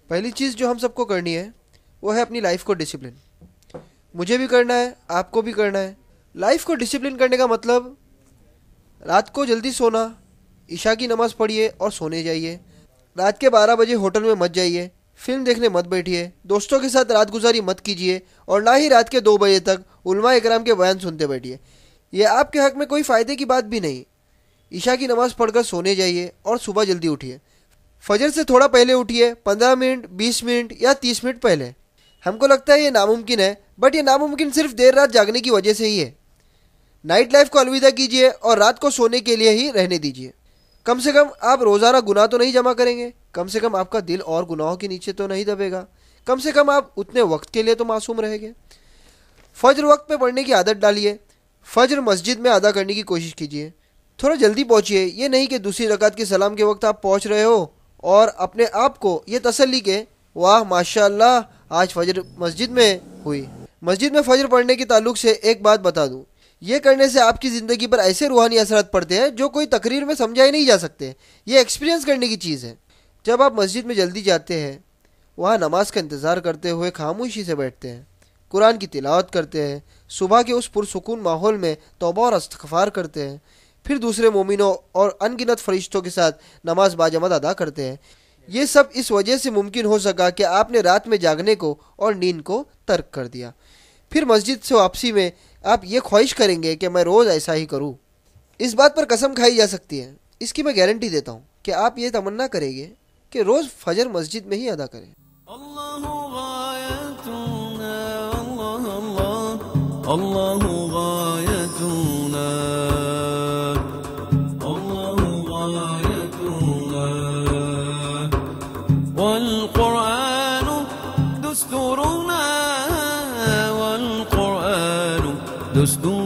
پہلی چیز جو ہم سب کو کرنی ہے وہ ہے اپنی لائف کو ڈسپلن. مجھے بھی کرنا ہے, آپ کو بھی کرنا ہے. لائف کو ڈسپلن کرنے کا مطلب رات کو جلدی سونا, عشاء کی نماز پڑھیے اور سونے جائیے. رات کے 12 بجے ہوٹل میں مت جائیے, فلم دیکھنے مت بیٹھیے, دوستوں کے ساتھ رات گزاری مت کیجیے, اور نہ ہی رات کے 2 بجے تک علماء اکرام کے بیان سنتے بیٹھیے. یہ آپ کے حق میں کوئی فائدے کی بات بھی نہیں. عشاء کی نماز پڑھ کر سونے جائیے اور صبح جلدی اٹھیے. فجر سے تھوڑا پہلے اٹھیے, 15 منٹ, 20 منٹ یا 30 منٹ پہلے. ہم کو لگتا ہے یہ ناممکن ہے, بٹ یہ ناممکن صرف دیر رات جاگنے کی وجہ سے ہی ہے. نائٹ لائف کو الوداع کیجیے اور رات کو سونے کے لیے ہی رہنے دیجیے. کم سے کم آپ روزانہ گناہ تو نہیں جمع کریں گے, کم سے کم آپ کا دل اور گناہوں کے نیچے تو نہیں دبے گا, کم سے کم آپ اتنے وقت کے لیے تو معصوم رہیں گے. فجر وقت پہ پڑھنے کی عادت ڈالیے. فجر مسجد میں ادا کرنے کی کوشش کیجیے. تھوڑا جلدی پہنچیے. یہ نہیں کہ دوسری رکعت کے سلام کے وقت آپ پہنچ رہے ہو اور اپنے آپ کو یہ تسلی کہ واہ ماشاء اللہ آج فجر مسجد میں ہوئی. مسجد میں فجر پڑھنے کے تعلق سے ایک بات بتا دوں, یہ کرنے سے آپ کی زندگی پر ایسے روحانی اثرات پڑتے ہیں جو کوئی تقریر میں سمجھائے نہیں جا سکتے. یہ ایکسپیرینس کرنے کی چیز ہے. جب آپ مسجد میں جلدی جاتے ہیں, وہاں نماز کا انتظار کرتے ہوئے خاموشی سے بیٹھتے ہیں, قرآن کی تلاوت کرتے ہیں, صبح کے اس پرسکون ماحول میں توبہ اور استغفار کرتے ہیں, پھر دوسرے مومنوں اور ان گنت فرشتوں کے ساتھ نماز باجماعت ادا کرتے ہیں. یہ سب اس وجہ سے ممکن ہو سکا کہ آپ نے رات میں جاگنے کو اور نیند کو ترک کر دیا. پھر مسجد سے واپسی میں آپ یہ خواہش کریں گے کہ میں روز ایسا ہی کروں. اس بات پر قسم کھائی جا سکتی ہے, اس کی میں گارنٹی دیتا ہوں کہ آپ یہ تمنا کریں گے کہ روز فجر مسجد میں ہی ادا کریں. اللہ غایتنا اللہ غایتنا اللہ غایتنا والقرآن دستورنا والقرآن دستورنا